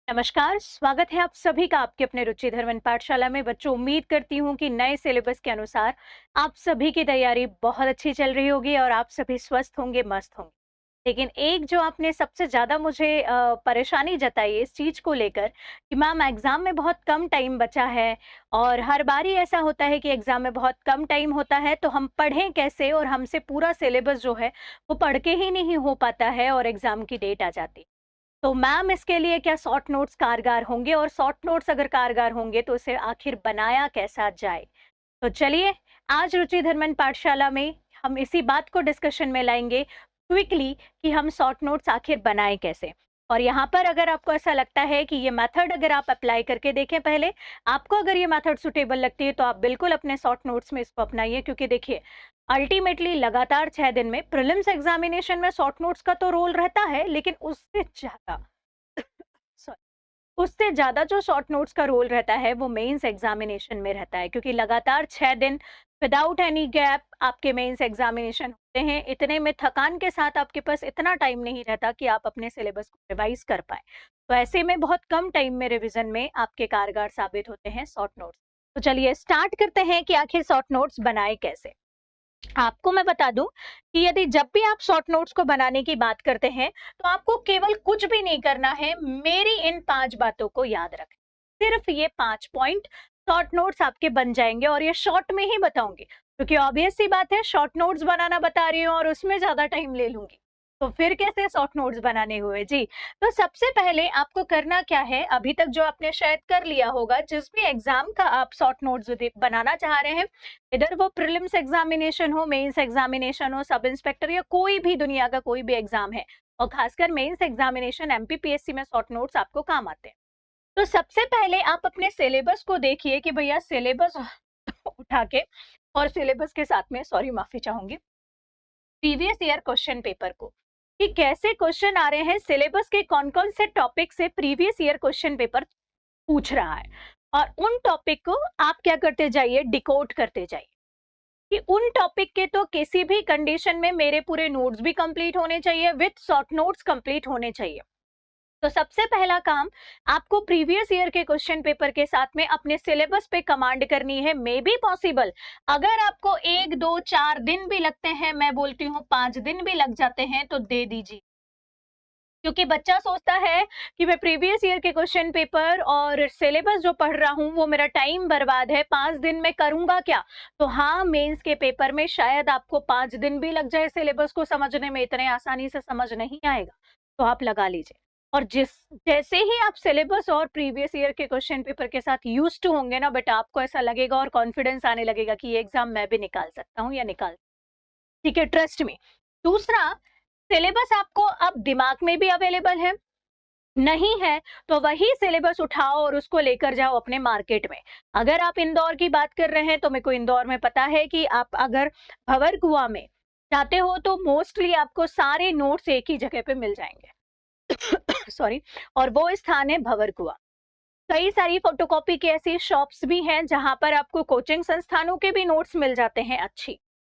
नमस्कार, स्वागत है आप सभी का आपके अपने रुचि धर्मन पाठशाला में। बच्चों, उम्मीद करती हूँ कि नए सिलेबस के अनुसार आप सभी की तैयारी बहुत अच्छी चल रही होगी और आप सभी स्वस्थ होंगे, मस्त होंगे। लेकिन एक जो आपने सबसे ज़्यादा मुझे परेशानी जताई है इस चीज़ को लेकर कि मैम एग्ज़ाम में बहुत कम टाइम बचा है और हर बार ही ऐसा होता है कि एग्ज़ाम में बहुत कम टाइम होता है, तो हम पढ़ें कैसे और हमसे पूरा सिलेबस जो है वो पढ़ के ही नहीं हो पाता है और एग्ज़ाम की डेट आ जाती है। तो मैम इसके लिए क्या शॉर्ट नोट्स कारगर होंगे और शॉर्ट नोट्स अगर कारगर होंगे तो उसे आखिर बनाया कैसा जाए? तो चलिए, आज रुचि धर्मन पाठशाला में हम इसी बात को डिस्कशन में लाएंगे क्विकली कि हम शॉर्ट नोट्स आखिर बनाएं कैसे। और यहाँ पर अगर आपको ऐसा लगता है कि ये मेथड अगर आप अप्लाई करके देखें, पहले आपको अगर ये मेथड सुटेबल लगती है तो आप बिल्कुल अपने शॉर्ट नोट्स में इसको अपनाइए, क्योंकि देखिए अल्टीमेटली लगातार 6 दिन में प्रीलिम्स एग्जामिनेशन में शॉर्ट नोट्स का तो रोल रहता है, लेकिन उससे ज्यादा सॉरी उससे ज़्यादा जो शॉर्ट नोट्स का रोल रहता है वो मेंस एग्जामिनेशन में रहता है, क्योंकि लगातार 6 दिन विदाउट एनी गैप आपके मेंस एग्जामिनेशन होते हैं। इतने में थकान के साथ आपके पास इतना टाइम नहीं रहता कि आप अपने सिलेबस को रिवाइज कर पाए। तो ऐसे में बहुत कम टाइम में रिवीजन में आपके कारगर साबित होते हैं शॉर्ट नोट्स। तो चलिए स्टार्ट करते हैं कि आखिर शॉर्ट नोट्स बनाए कैसे। आपको मैं बता दूं कि यदि जब भी आप शॉर्ट नोट्स को बनाने की बात करते हैं तो आपको केवल कुछ भी नहीं करना है, मेरी इन 5 बातों को याद रखें। सिर्फ ये 5 पॉइंट शॉर्ट नोट्स आपके बन जाएंगे और ये शॉर्ट में ही बताऊंगी, क्योंकि ऑब्वियस सी बात है शॉर्ट नोट्स बनाना बता रही हूँ और उसमें ज्यादा टाइम ले लूंगी, तो फिर कैसे शॉर्ट नोट्स बनाने हुए जी। तो सबसे पहले आपको करना क्या है, अभी तक जो आपने शायद कर लिया होगा, जिस भी एग्जाम का आप शॉर्ट नोट्स बनाना चाह रहे हैं, इधर वो प्रीलिम्स एग्जामिनेशन हो, मेंस एग्जामिनेशन हो, सब इंस्पेक्टर या कोई भी दुनिया का कोई भी एग्जाम है, और खासकर मेंस एग्जामिनेशन एमपीपीएससी में शॉर्ट नोट्स आपको काम आते हैं। तो सबसे पहले आप अपने सिलेबस को देखिए कि भैया सिलेबस उठा के, और सिलेबस के साथ में सॉरी माफी चाहूंगी प्रीवियस ईयर क्वेश्चन पेपर को, कि कैसे क्वेश्चन आ रहे हैं, सिलेबस के कौन कौन से टॉपिक से प्रीवियस ईयर क्वेश्चन पेपर पूछ रहा है, और उन टॉपिक को आप क्या करते जाइए, डिकोड करते जाइए कि उन टॉपिक के तो किसी भी कंडीशन में मेरे पूरे नोट्स भी कंप्लीट होने चाहिए, विथ शॉर्ट नोट्स कंप्लीट होने चाहिए। तो सबसे पहला काम आपको प्रीवियस ईयर के क्वेश्चन पेपर के साथ में अपने सिलेबस पे कमांड करनी है। मे बी पॉसिबल अगर आपको 1 2 4 दिन भी लगते हैं, मैं बोलती हूँ 5 दिन भी लग जाते हैं, तो दे दीजिए, क्योंकि बच्चा सोचता है कि मैं प्रीवियस ईयर के क्वेश्चन पेपर और सिलेबस जो पढ़ रहा हूँ वो मेरा टाइम बर्बाद है, 5 दिन में करूंगा क्या। तो हाँ, मेंस के पेपर में शायद आपको 5 दिन भी लग जाए सिलेबस को समझने में, इतने आसानी से समझ नहीं आएगा, तो आप लगा लीजिए। और जैसे ही आप सिलेबस और प्रीवियस ईयर के क्वेश्चन पेपर के साथ यूज टू होंगे ना बेटा, आपको ऐसा लगेगा और कॉन्फिडेंस आने लगेगा कि ये एग्जाम मैं भी निकाल सकता हूँ या निकाल, ठीक है, ट्रस्ट में। दूसरा, सिलेबस आपको अब दिमाग में भी अवेलेबल है, नहीं है तो वही सिलेबस उठाओ और उसको लेकर जाओ अपने मार्केट में। अगर आप इंदौर की बात कर रहे हैं तो मेरे को इंदौर में पता है कि आप अगर भंवर कुआं में जाते हो तो मोस्टली आपको सारे नोट्स एक ही जगह पे मिल जाएंगे सॉरी, और वो स्थान है भंवर कुआं। कई सारी फोटोकॉपी की ऐसी शॉप्स भी हैं जहां पर आपको कोचिंग संस्थानों के भी नोट्स मिल जाते हैं अच्छी,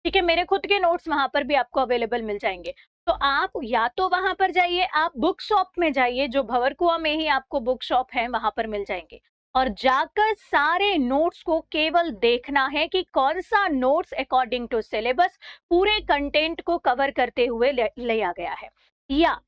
ठीक है, मेरे खुद के नोट्स वहां पर भी आपको अवेलेबल मिल जाएंगे। तो आप या तो वहां पर जाइए, आप बुक शॉप में जाइए, जो भंवरकुआ में ही आपको बुक शॉप है वहां पर मिल जाएंगे, और जाकर सारे नोट्स को केवल देखना है कि कौन सा नोट्स अकॉर्डिंग टू सिलेबस पूरे कंटेंट को कवर करते हुए लिया गया है। या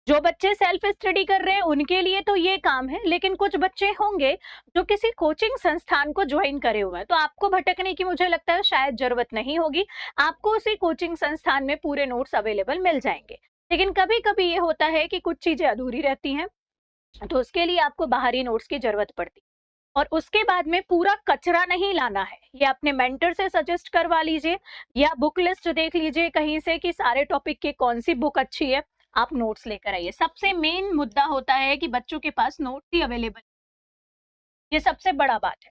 जो बच्चे सेल्फ स्टडी कर रहे हैं उनके लिए तो ये काम है, लेकिन कुछ बच्चे होंगे जो किसी कोचिंग संस्थान को ज्वाइन करे हुए हैं, तो आपको भटकने की मुझे लगता है शायद जरूरत नहीं होगी, आपको उसी कोचिंग संस्थान में पूरे नोट्स अवेलेबल मिल जाएंगे। लेकिन कभी कभी ये होता है कि कुछ चीजें अधूरी रहती हैं, तो उसके लिए आपको बाहरी नोट्स की जरूरत पड़ती है। और उसके बाद में पूरा कचरा नहीं लाना है, ये अपने मेंटर से सजेस्ट करवा लीजिए या बुक लिस्ट देख लीजिए कहीं से कि सारे टॉपिक की कौन सी बुक अच्छी है, आप नोट्स लेकर आइए। सबसे मेन मुद्दा होता है कि बच्चों के पास नोट्स ही अवेलेबल, ये सबसे बड़ा बात है,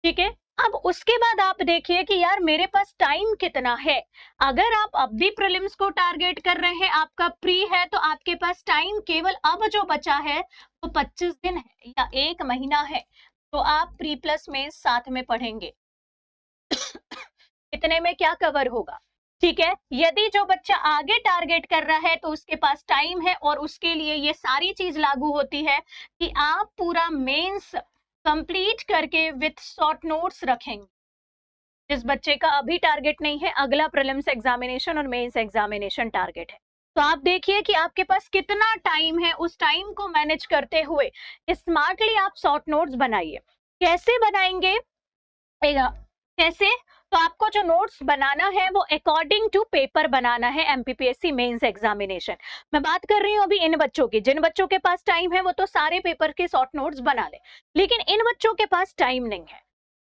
ठीक है। अब उसके बाद आप देखिए कि यार मेरे पास टाइम कितना है। अगर आप अब भी प्रीलिम्स को टारगेट कर रहे हैं, आपका प्री है, तो आपके पास टाइम केवल अब जो बचा है वो 25 दिन है या 1 महीना है, तो आप प्री प्लस में साथ में पढ़ेंगे इतने में क्या कवर होगा, ठीक है, यदि जो बच्चा आगे टारगेट कर रहा है तो उसके पास टाइम है और उसके लिए ये सारी चीज लागू होती है कि आप पूरा मेंस कंप्लीट करके विथ शॉर्ट नोट्स रखेंगे। जिस बच्चे का अभी टारगेट नहीं है, अगला प्रीलिम्स एग्जामिनेशन और मेंस एग्जामिनेशन टारगेट है, तो आप देखिए कि आपके पास कितना टाइम है। उस टाइम को मैनेज करते हुए स्मार्टली आप शॉर्ट नोट्स बनाइए। कैसे बनाएंगे? कैसे? तो आपको जो नोट्स बनाना है वो अकॉर्डिंग टू पेपर बनाना है। एमपीपीएससी मेंस एग्जामिनेशन मैं बात कर रही हूँ अभी इन बच्चों की, जिन बच्चों के पास टाइम है वो तो सारे पेपर के शॉर्ट नोट्स बना ले, लेकिन इन बच्चों के पास टाइम नहीं है।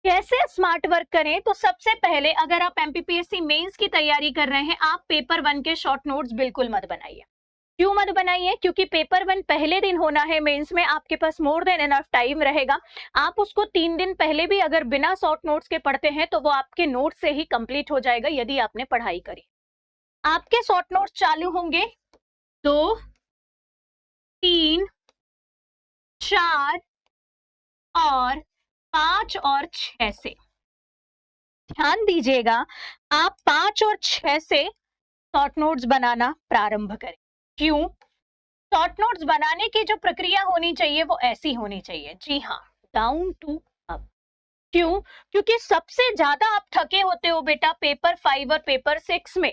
कैसे स्मार्ट वर्क करें? तो सबसे पहले अगर आप एमपीपीएससी मेंस की तैयारी कर रहे हैं, आप पेपर 1 के शॉर्ट नोट्स बिल्कुल मत बनाइए। क्यों मत बनाइए? क्योंकि पेपर 1 पहले दिन होना है मेंस में, आपके पास मोर देन एनफ टाइम रहेगा। आप उसको 3 दिन पहले भी अगर बिना शॉर्ट नोट्स के पढ़ते हैं तो वो आपके नोट से ही कंप्लीट हो जाएगा यदि आपने पढ़ाई करी। आपके शॉर्ट नोट्स चालू होंगे 2, 3, 4 और 5 और 6 से। ध्यान दीजिएगा, आप 5 और 6 से शॉर्ट नोट्स बनाना प्रारंभ करें। क्यों? शॉर्ट नोट्स बनाने की जो प्रक्रिया होनी चाहिए वो ऐसी होनी चाहिए, जी हाँ, डाउन टू अप। क्यों? क्योंकि सबसे ज्यादा आप थके होते हो बेटा पेपर 5 और पेपर 6 में।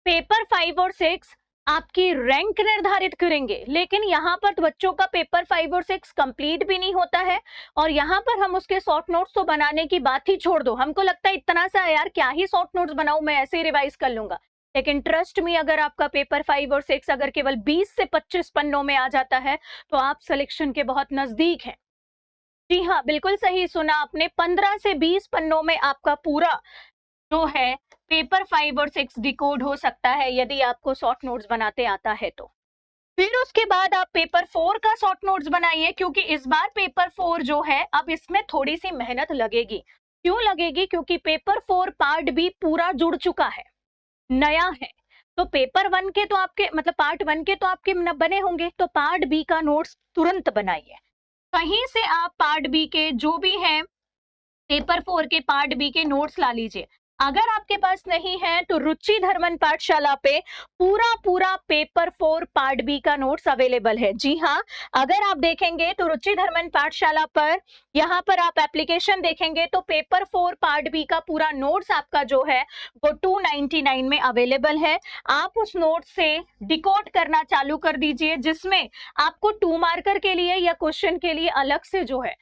पेपर 5 और 6 आपकी रैंक निर्धारित करेंगे, लेकिन यहाँ पर तो बच्चों का पेपर 5 और 6 कंप्लीट भी नहीं होता है और यहाँ पर हम उसके शॉर्ट नोट्स तो बनाने की बात ही छोड़ दो। हमको लगता है इतना सा यार क्या ही शॉर्ट नोट्स बनाऊं, मैं ऐसे ही रिवाइज कर लूंगा। लेकिन ट्रस्ट मी, अगर आपका पेपर 5 और 6 अगर केवल 20 से 25 पन्नों में आ जाता है तो आप सिलेक्शन के बहुत नजदीक हैं। जी हाँ, बिल्कुल सही सुना आपने, 15 से 20 पन्नों में आपका पूरा जो है पेपर 5 और 6 डिकोड हो सकता है यदि आपको शॉर्ट नोट्स बनाते आता है तो। फिर उसके बाद आप पेपर 4 का शॉर्ट नोट्स बनाइए, क्योंकि इस बार पेपर 4 जो है अब इसमें थोड़ी सी मेहनत लगेगी। क्यों लगेगी? क्योंकि पेपर 4 पार्ट बी पूरा जुड़ चुका है, नया है। तो पेपर 1 के तो आपके मतलब पार्ट 1 के तो आपके बने होंगे, तो पार्ट बी का नोट्स तुरंत बनाइए। कहीं से आप पार्ट बी के जो भी है पेपर 4 के पार्ट बी के नोट्स ला लीजिए। अगर आपके पास नहीं है तो रुचि धर्मन पाठशाला पे पूरा पूरा पेपर 4 पार्ट बी का नोट्स अवेलेबल है। जी हाँ, अगर आप देखेंगे तो रुचि धर्मन पाठशाला पर यहाँ पर आप एप्लीकेशन देखेंगे तो पेपर 4 पार्ट बी का पूरा नोट्स आपका जो है वो 299 में अवेलेबल है। आप उस नोट से डिकोड करना चालू कर दीजिए, जिसमें आपको 2 मार्कर के लिए या क्वेश्चन के लिए अलग से जो है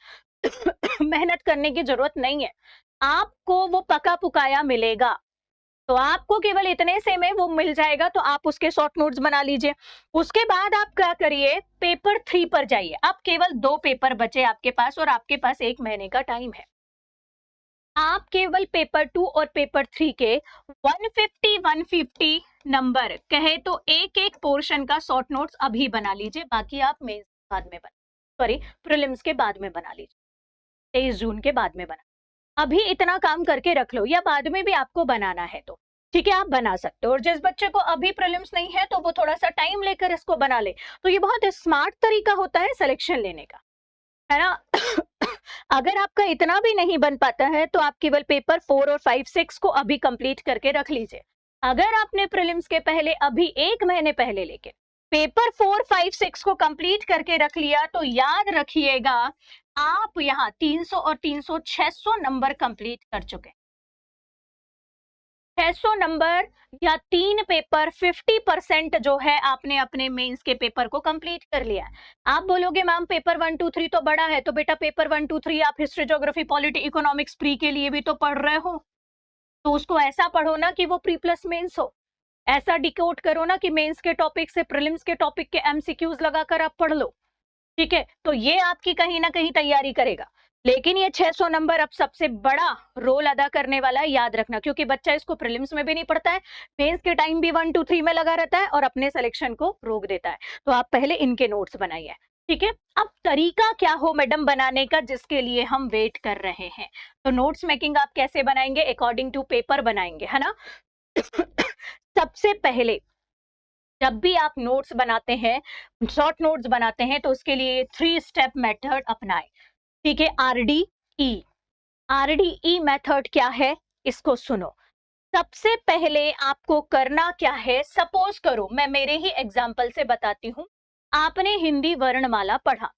मेहनत करने की जरूरत नहीं है, आपको वो पका पुकाया मिलेगा। तो आपको केवल इतने से में वो मिल जाएगा, तो आप उसके शॉर्ट नोट्स बना लीजिए। उसके बाद आप क्या करिए, पेपर 3 पर जाइए। अब केवल 2 पेपर बचे आपके पास और आपके पास 1 महीने का टाइम है। आप केवल पेपर 2 और पेपर 3 के 150 नंबर कहे तो एक एक पोर्शन का शॉर्ट नोट्स अभी बना लीजिए, बाकी आप मेंस बाद में बना सॉरी प्रीलिम्स के बाद में बना लीजिए, 23 जून के बाद में बना। अभी इतना काम करके रख लो, या बाद में भी आपको बनाना है तो ठीक है, आप बना सकते हो। और जिस बच्चे को अभी प्रीलिम्स नहीं है तो वो थोड़ा सा टाइम लेकर इसको बना ले, तो ये बहुत स्मार्ट तरीका होता है सिलेक्शन लेने का, है ना। अगर आपका इतना भी नहीं बन पाता है तो आप केवल पेपर 4 और 5 6 को अभी कंप्लीट करके रख लीजिए। अगर आपने प्रीलिम्स के पहले अभी 1 महीने पहले लेके पेपर 4 5 6 को कंप्लीट करके रख लिया, तो याद रखिएगा आप यहाँ 300 और 300 600 नंबर कंप्लीट कर चुके। 600 नंबर या 3 पेपर 50% जो है आपने अपने मेंस के पेपर को कंप्लीट कर लिया। आप बोलोगे मैम पेपर 1 2 3 तो बड़ा है, तो बेटा पेपर 1 2 3 आप history geography polity economics pre के लिए भी तो पढ़ रहे हो, तो उसको ऐसा पढ़ो ना कि वो प्री प्लस मेंस हो। ऐसा डिकोड करो ना कि मेंस के टॉपिक से प्रीलिम्स के टॉपिक के एमसीक्यूज लगाकर आप पढ़ लो, ठीक है। तो ये आपकी कहीं ना कहीं तैयारी करेगा। लेकिन ये 600 नंबर अब सबसे बड़ा रोल अदा करने वाला है, याद रखना, क्योंकि बच्चा इसको प्रीलिम्स में भी नहीं पढ़ता है, मेंस के टाइम भी 1 2 3 में लगा रहता है और अपने सिलेक्शन को रोक देता है। तो आप पहले इनके नोट्स बनाइए, ठीक है। अब तरीका क्या हो मैडम बनाने का, जिसके लिए हम वेट कर रहे हैं। तो नोट्स मेकिंग आप कैसे बनाएंगे? अकॉर्डिंग टू पेपर बनाएंगे, है ना। सबसे पहले जब भी आप नोट्स बनाते हैं, शॉर्ट नोट्स बनाते हैं, तो उसके लिए 3 स्टेप मेथड अपनाएं, ठीक है। RDE। RDE मेथड क्या है, इसको सुनो। सबसे पहले आपको करना क्या है, सपोज करो मैं मेरे ही एग्जाम्पल से बताती हूँ। आपने हिंदी वर्णमाला पढ़ा,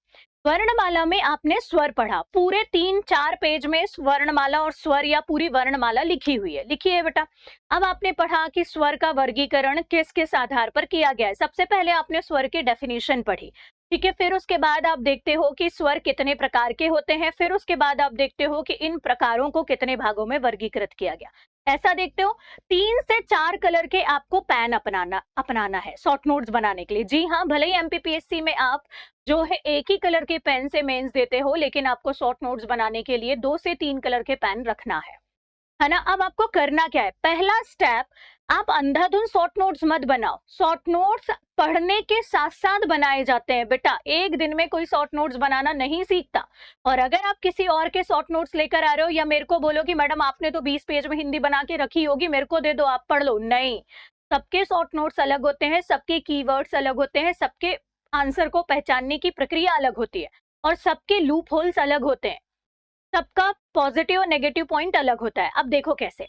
वर्णमाला में आपने स्वर पढ़ा, पूरे 3-4 पेज में वर्णमाला और स्वर या पूरी वर्णमाला लिखी हुई है, लिखिए बेटा। अब आपने पढ़ा कि स्वर का वर्गीकरण किस किस आधार पर किया गया है। सबसे पहले आपने स्वर की डेफिनेशन पढ़ी, ठीक है। फिर उसके बाद आप देखते हो कि स्वर कितने प्रकार के होते हैं, फिर उसके बाद आप देखते हो कि इन प्रकारों को कितने भागों में वर्गीकृत किया गया, ऐसा देखते हो। 3 से 4 कलर के आपको पेन अपनाना है शॉर्ट नोट्स बनाने के लिए। जी हाँ, भले ही एमपीपीएससी में आप जो है एक ही कलर के पेन से मेंस देते हो, लेकिन आपको शॉर्ट नोट्स बनाने के लिए 2 से 3 कलर के पेन रखना है ना। अब आपको करना क्या है, पहला स्टेप, आप अंधाधुंध शॉर्ट नोट्स मत बनाओ। शॉर्ट नोट्स पढ़ने के साथ साथ बनाए जाते हैं बेटा, एक दिन में कोई शॉर्ट नोट्स बनाना नहीं सीखता। और अगर आप किसी और के शॉर्ट नोट्स लेकर आ रहे हो या मेरे को बोलो कि मैडम आपने तो 20 पेज में हिंदी बना के रखी होगी, मेरे को दे दो, आप पढ़ लो, नहीं। सबके शॉर्ट नोट्स अलग होते हैं, सबके कीवर्ड्स अलग होते हैं, सबके आंसर को पहचानने की प्रक्रिया अलग होती है, और सबके लूप होल्स अलग होते हैं, सबका पॉजिटिव और नेगेटिव पॉइंट अलग होता है। अब देखो कैसे।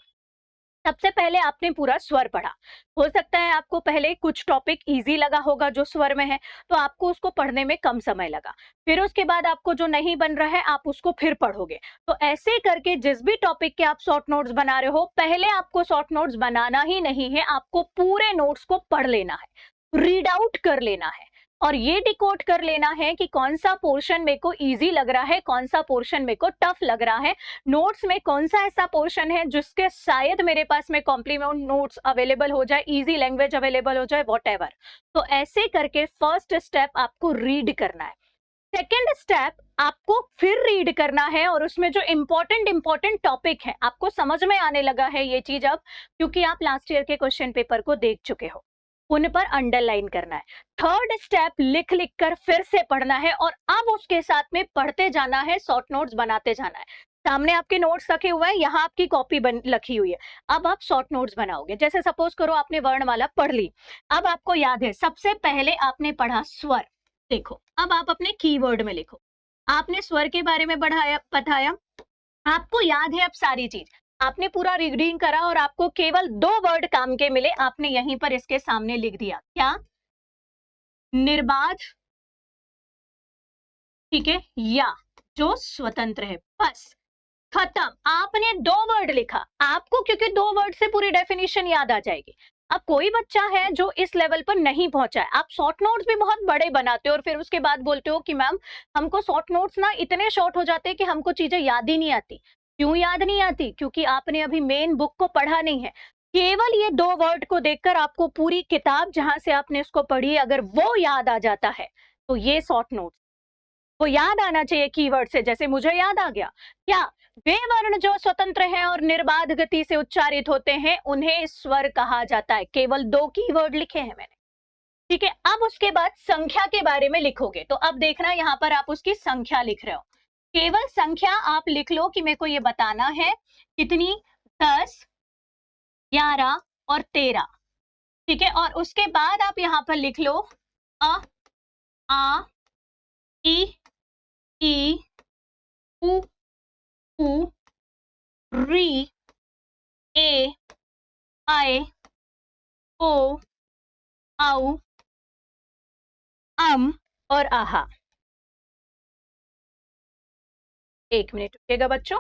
सबसे पहले आपने पूरा स्वर पढ़ा, हो सकता है आपको पहले कुछ टॉपिक इजी लगा होगा जो स्वर में है, तो आपको उसको पढ़ने में कम समय लगा। फिर उसके बाद आपको जो नहीं बन रहा है आप उसको फिर पढ़ोगे। तो ऐसे करके जिस भी टॉपिक के आप शॉर्ट नोट्स बना रहे हो, पहले आपको शॉर्ट नोट्स बनाना ही नहीं है, आपको पूरे नोट्स को पढ़ लेना है, रीड आउट कर लेना है, और ये डिकोड कर लेना है कि कौन सा पोर्शन मेरे को इजी लग रहा है, कौन सा पोर्शन मेरे को टफ लग रहा है, नोट्स में कौन सा ऐसा पोर्शन है जिसके शायद मेरे पास में कॉम्प्लीमेंट नोट्स अवेलेबल हो जाए, इजी लैंग्वेज अवेलेबल हो जाए, व्हाटएवर। तो ऐसे करके फर्स्ट स्टेप आपको रीड करना है। सेकेंड स्टेप आपको फिर रीड करना है, और उसमें जो इंपॉर्टेंट टॉपिक है आपको समझ में आने लगा है ये चीज अब, क्योंकि आप लास्ट ईयर के क्वेश्चन पेपर को देख चुके हो, उन पर अंडरलाइन करना है। थर्ड स्टेप लिख लिख कर फिर से पढ़ना है, और अब उसके साथ में पढ़ते जाना है, शॉर्ट नोट्स बनाते जाना है। सामने आपके नोट्स रखे हुए हैं, यहाँ आपकी कॉपी लिखी हुई है। अब आप शॉर्ट नोट्स बनाओगे। जैसे सपोज करो आपने वर्णमाला पढ़ ली, अब आपको याद है सबसे पहले आपने पढ़ा स्वर। देखो अब आप अपने कीवर्ड में लिखो, आपने स्वर के बारे में बताया, आपको याद है अब सारी चीज, आपने पूरा रीडिंग करा और आपको केवल 2 वर्ड काम के मिले, आपने यहीं पर इसके सामने लिख दिया, क्या? निर्बाध, ठीक है, या जो स्वतंत्र है, बस खत्म। आपने 2 वर्ड लिखा, आपको क्योंकि 2 वर्ड से पूरी डेफिनेशन याद आ जाएगी। अब कोई बच्चा है जो इस लेवल पर नहीं पहुंचा है, आप शॉर्ट नोट्स भी बहुत बड़े बनाते हो और फिर उसके बाद बोलते हो कि मैम हमको शॉर्ट नोट्स ना इतने शॉर्ट हो जाते हैं कि हमको चीजें याद ही नहीं आती। क्यों याद नहीं आती? क्योंकि आपने अभी मेन बुक को पढ़ा नहीं है। केवल ये 2 वर्ड को देखकर आपको पूरी किताब जहां से आपने इसको पढ़ी, अगर वो याद आ जाता है तो ये शॉर्ट नोट्स वो याद आना चाहिए कीवर्ड से, जैसे मुझे याद आ गया। क्या? वे वर्ण जो स्वतंत्र हैं और निर्बाध गति से उच्चारित होते हैं उन्हें स्वर कहा जाता है। केवल 2 कीवर्ड लिखे हैं मैंने, ठीक है। अब उसके बाद संख्या के बारे में लिखोगे, तो अब देखना यहाँ पर आप उसकी संख्या लिख रहे हो। केवल संख्या आप लिख लो कि मेरे को ये बताना है कितनी, 10, 11 और 13, ठीक है। और उसके बाद आप यहाँ पर लिख लो अ, आ, ई, उ, ऊ, री, ए, आए, ओ, औ, और आहा। 1 मिनट रुकिएगा बच्चों।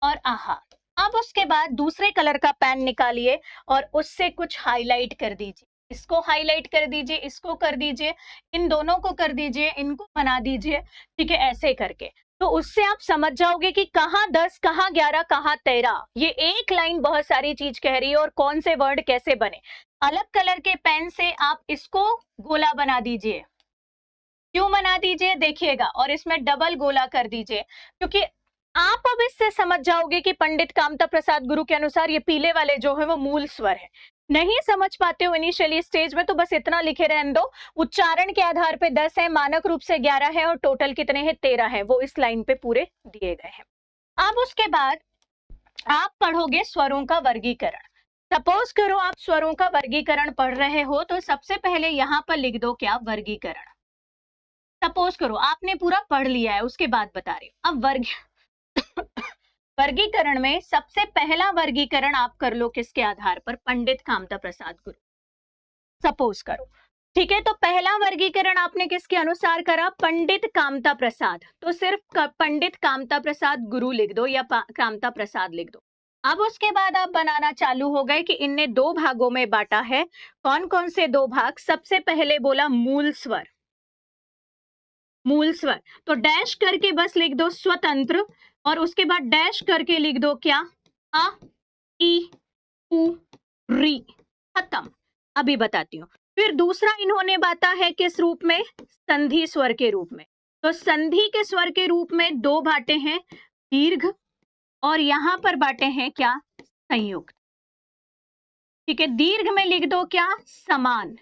और आहा। अब उसके बाद दूसरे कलर का पेन निकालिए और उससे कुछ हाईलाइट कर दीजिए। इसको हाईलाइट कर दीजिए, इसको कर दीजिए, इन दोनों को कर दीजिए, इनको बना दीजिए, ठीक है, ऐसे करके। तो उससे आप समझ जाओगे कि कहाँ 10, कहाँ 11, कहाँ 13। ये एक लाइन बहुत सारी चीज कह रही है और कौन से वर्ड कैसे बने। अलग कलर के पेन से आप इसको गोला बना दीजिए। क्यों बना दीजिए देखिएगा, और इसमें डबल गोला कर दीजिए, क्योंकि आप अब इससे समझ जाओगे कि पंडित कामता प्रसाद गुरु के अनुसार ये पीले वाले जो है वो मूल स्वर है। नहीं समझ पाते हो इनिशियली स्टेज में, तो बस इतना लिखे रहने दो, उच्चारण के आधार पे 10 है, मानक रूप से 11 है और टोटल कितने हैं, 13 है, वो इस लाइन पे पूरे दिए गए हैं। अब उसके बाद आप पढ़ोगे स्वरों का वर्गीकरण। सपोज करो आप स्वरों का वर्गीकरण पढ़ रहे हो, तो सबसे पहले यहाँ पर लिख दो क्या, वर्गीकरण। सपोज करो आपने पूरा पढ़ लिया है, उसके बाद बता रही हूँ। अब वर्गीकरण में सबसे पहला वर्गीकरण आप कर लो किसके आधार पर? पंडित कामता प्रसाद गुरु, सपोज करो। ठीक है, तो पहला वर्गीकरण आपने किसके अनुसार करा? पंडित कामता प्रसाद। तो सिर्फ पंडित कामता प्रसाद गुरु लिख दो या कामता प्रसाद लिख दो। अब उसके बाद आप बनाना चालू हो गए कि इनने दो भागों में बांटा है। कौन कौन से दो भाग? सबसे पहले बोला मूल स्वर, मूल स्वर, तो डैश करके बस लिख दो स्वतंत्र, और उसके बाद डैश करके लिख दो क्या? अ, ई, उ, री, खत्म। अभी बताती हूँ। फिर दूसरा इन्होंने बांटा है किस रूप में? संधि स्वर के रूप में। तो संधि के स्वर के रूप में दो बांटे हैं, दीर्घ, और यहां पर बांटे हैं क्या? संयुक्त। ठीक है, दीर्घ में लिख दो क्या? समान,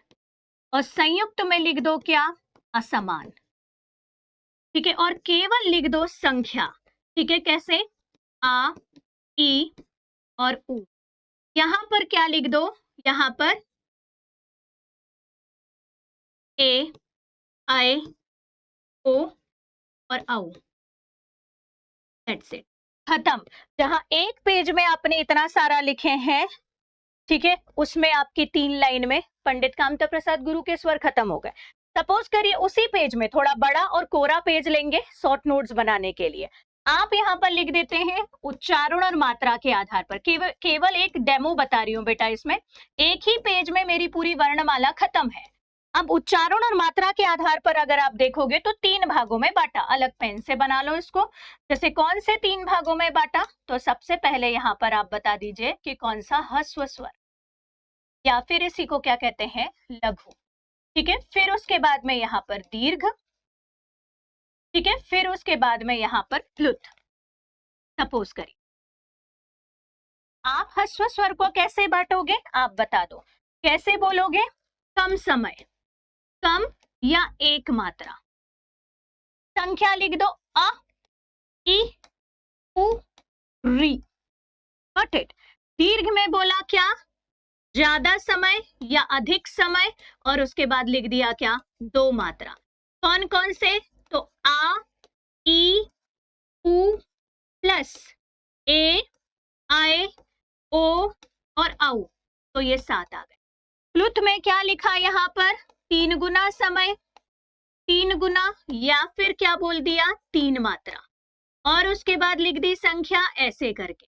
और संयुक्त में लिख दो क्या? असमान। ठीक है, और केवल लिख दो संख्या। ठीक है, कैसे? आ, ई और उ। यहां पर क्या लिख दो? यहां पर ए, आए, ओ और औ। दैट्स इट, खत्म। जहां एक पेज में आपने इतना सारा लिखे हैं, ठीक है, उसमें आपकी 3 लाइन में पंडित कामता प्रसाद गुरु के स्वर खत्म हो गए। सपोज करिए उसी पेज में थोड़ा बड़ा और कोरा पेज लेंगे शॉर्ट नोट्स बनाने के लिए। आप यहाँ पर लिख देते हैं उच्चारण और मात्रा के आधार पर। केवल एक डेमो बता रही हूँ बेटा, इसमें एक ही पेज में मेरी पूरी वर्णमाला खत्म है। अब उच्चारण और मात्रा के आधार पर अगर आप देखोगे तो 3 भागों में बांटा। अलग पेन से बना लो इसको। जैसे कौन से 3 भागों में बांटा? तो सबसे पहले यहाँ पर आप बता दीजिए कि कौन सा ह्रस्व स्वर, या फिर इसी को क्या कहते हैं? लघु। ठीक है, फिर उसके बाद में यहाँ पर दीर्घ। ठीक है, फिर उसके बाद में यहाँ पर प्लुत। सपोज करिए आप ह्रस्व स्वर को कैसे बांटोगे? आप बता दो कैसे बोलोगे? कम समय, कम या एक मात्रा। संख्या लिख दो अ, ई, उ, री। Got it. दीर्घ में बोला क्या? ज्यादा समय या अधिक समय, और उसके बाद लिख दिया क्या? 2 मात्रा। कौन कौन से? तो आ, ई, उ प्लस ए, आए, ओ और औ। तो ये 7 आ गए। प्लुत में क्या लिखा यहाँ पर? 3 गुना समय, 3 गुना, या फिर क्या बोल दिया? 3 मात्रा, और उसके बाद लिख दी संख्या ऐसे करके,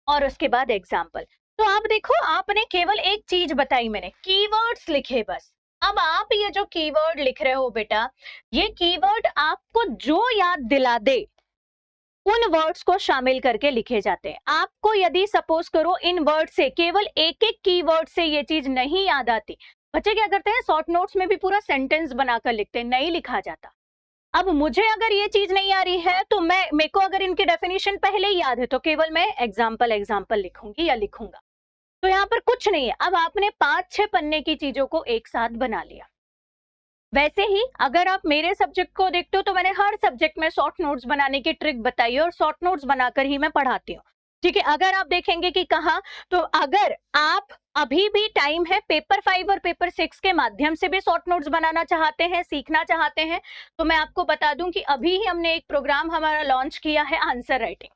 और उसके बाद एग्जाम्पल। तो आप देखो, आपने केवल एक चीज बताई, मैंने कीवर्ड्स लिखे बस। अब आप ये जो कीवर्ड लिख रहे हो बेटा, ये कीवर्ड आपको जो याद दिला दे उन वर्ड्स को शामिल करके लिखे जाते हैं। आपको यदि सपोज करो इन वर्ड से, केवल एक एक कीवर्ड से ये चीज नहीं याद आती, बच्चे क्या करते हैं? शॉर्ट नोट्स में भी पूरा सेंटेंस बनाकर लिखते हैं, नहीं लिखा जाता। अब मुझे अगर ये चीज नहीं आ रही है तो मेरे को अगर इनकी डेफिनेशन पहले ही याद है तो केवल मैं एग्जाम्पल एग्जाम्पल लिखूंगी या लिखूंगा। तो यहाँ पर कुछ नहीं है। अब आपने 5-6 पन्ने की चीजों को एक साथ बना लिया। वैसे ही अगर आप मेरे सब्जेक्ट को देखते हो तो मैंने हर सब्जेक्ट में शॉर्ट नोट्स बनाने की ट्रिक बताई है, और शॉर्ट नोट्स बनाकर ही मैं पढ़ाती हूँ। ठीक है, अगर आप देखेंगे कि कहाँ, तो अगर आप अभी भी टाइम है, पेपर 5 और पेपर 6 के माध्यम से भी शॉर्ट नोट्स बनाना चाहते हैं, सीखना चाहते हैं, तो मैं आपको बता दूं कि अभी ही हमने एक प्रोग्राम हमारा लॉन्च किया है, आंसर राइटिंग।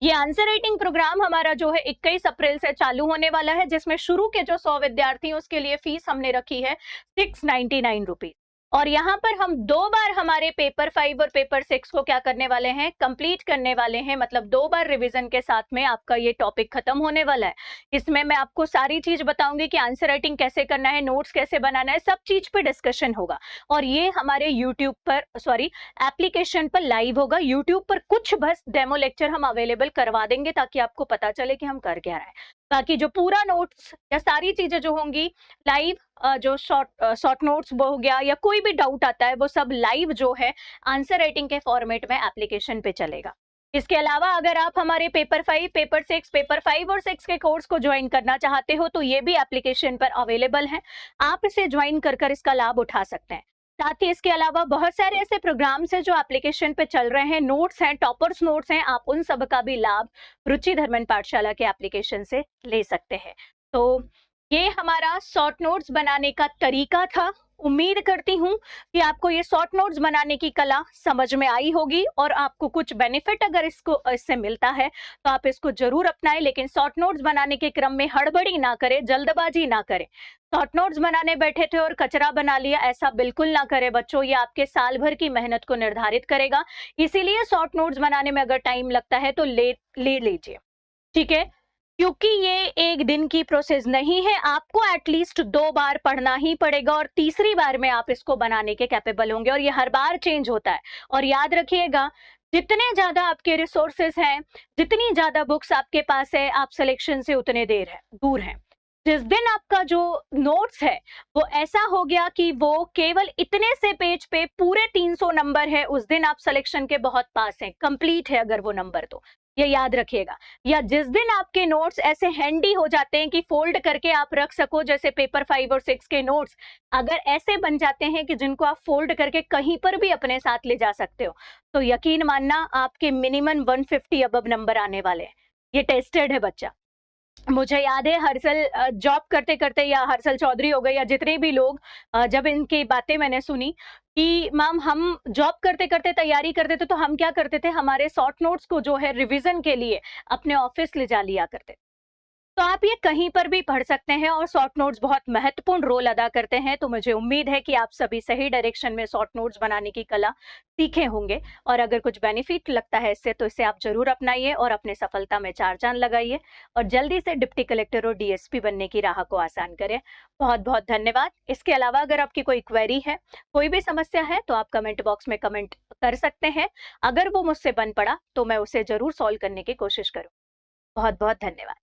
ये आंसर राइटिंग प्रोग्राम हमारा जो है 21 अप्रैल से चालू होने वाला है, जिसमें शुरू के जो 100 विद्यार्थी हैं उसके लिए फीस हमने रखी है 699 रुपीज। और यहाँ पर हम 2 बार हमारे पेपर 5 और पेपर 6 को क्या करने वाले हैं? कंप्लीट करने वाले हैं। मतलब 2 बार रिवीजन के साथ में आपका ये टॉपिक खत्म होने वाला है। इसमें मैं आपको सारी चीज बताऊंगी कि आंसर राइटिंग कैसे करना है, नोट्स कैसे बनाना है, सब चीज पे डिस्कशन होगा। और ये हमारे यूट्यूब पर, सॉरी, एप्लीकेशन पर लाइव होगा। यूट्यूब पर कुछ बस डेमो लेक्चर हम अवेलेबल करवा देंगे ताकि आपको पता चले कि हम कर क्या रहे हैं। बाकी जो पूरा नोट्स या सारी चीजें जो होंगी लाइव, जो शॉर्ट नोट्स वो हो गया, या कोई भी डाउट आता है वो सब लाइव जो है आंसर राइटिंग के फॉर्मेट में एप्लीकेशन पे चलेगा। इसके अलावा अगर आप हमारे पेपर 5, पेपर 6, पेपर 5 और 6 के कोर्स को ज्वाइन करना चाहते हो तो ये भी एप्लीकेशन पर अवेलेबल है। आप इसे ज्वाइन कर इसका लाभ उठा सकते हैं। साथ ही इसके अलावा बहुत सारे ऐसे प्रोग्राम्स हैं जो एप्लीकेशन पे चल रहे हैं, नोट्स हैं, टॉपर्स नोट्स हैं, आप उन सब का भी लाभ रुचि धर्मन पाठशाला के एप्लीकेशन से ले सकते हैं। तो ये हमारा शॉर्ट नोट्स बनाने का तरीका था। उम्मीद करती हूँ कि आपको ये शॉर्ट नोट्स बनाने की कला समझ में आई होगी और आपको कुछ बेनिफिट अगर इससे मिलता है तो आप इसको जरूर अपनाएं, लेकिन शॉर्ट नोट्स बनाने के क्रम में हड़बड़ी ना करें, जल्दबाजी ना करें। शॉर्ट नोट्स बनाने बैठे थे और कचरा बना लिया, ऐसा बिल्कुल ना करें बच्चों, ये आपके साल भर की मेहनत को निर्धारित करेगा। इसीलिए शॉर्ट नोट्स बनाने में अगर टाइम लगता है तो ले लीजिए, ठीक है? क्योंकि ये एक दिन की प्रोसेस नहीं है, आपको एटलीस्ट 2 बार पढ़ना ही पड़ेगा और तीसरी बार में आप इसको बनाने के कैपेबल होंगे, और ये हर बार चेंज होता है। और याद रखिएगा, जितने ज्यादा आपके रिसोर्सेस हैं, जितनी ज्यादा बुक्स आपके पास है, आप सिलेक्शन से उतने दूर हैं। जिस दिन आपका जो नोट्स है वो ऐसा हो गया कि वो केवल इतने से पेज पे पूरे 300 नंबर है, उस दिन आप सिलेक्शन के बहुत पास हैं, कंप्लीट है अगर वो नंबर, तो ये याद रखिएगा। या जिस दिन आपके नोट्स ऐसे हैंडी हो जाते हैं कि फोल्ड करके आप रख सको, जैसे पेपर 5 और 6 के नोट्स अगर ऐसे बन जाते हैं कि जिनको आप फोल्ड करके कहीं पर भी अपने साथ ले जा सकते हो, तो यकीन मानना आपके मिनिमम 150 अबव नंबर आने वाले हैं। ये टेस्टेड है बच्चा। मुझे याद है हर्षल जॉब करते करते, या हर्षल चौधरी हो गए, या जितने भी लोग, जब इनकी बातें मैंने सुनी कि मैम हम जॉब करते करते तैयारी करते थे, तो हम क्या करते थे, हमारे शॉर्ट नोट्स को जो है रिवीजन के लिए अपने ऑफिस ले जा लिया करते। तो आप ये कहीं पर भी पढ़ सकते हैं और शॉर्ट नोट्स बहुत महत्वपूर्ण रोल अदा करते हैं। तो मुझे उम्मीद है कि आप सभी सही डायरेक्शन में शॉर्ट नोट्स बनाने की कला सीखे होंगे, और अगर कुछ बेनिफिट लगता है इससे तो इसे आप जरूर अपनाइए और अपने सफलता में 4 चांद लगाइए और जल्दी से डिप्टी कलेक्टर और डीएसपी बनने की राह को आसान करें। बहुत बहुत धन्यवाद। इसके अलावा अगर आपकी कोई क्वेरी है, कोई भी समस्या है, तो आप कमेंट बॉक्स में कमेंट कर सकते हैं। अगर वो मुझसे बन पड़ा तो मैं उसे जरूर सॉल्व करने की कोशिश करूँ। बहुत बहुत धन्यवाद।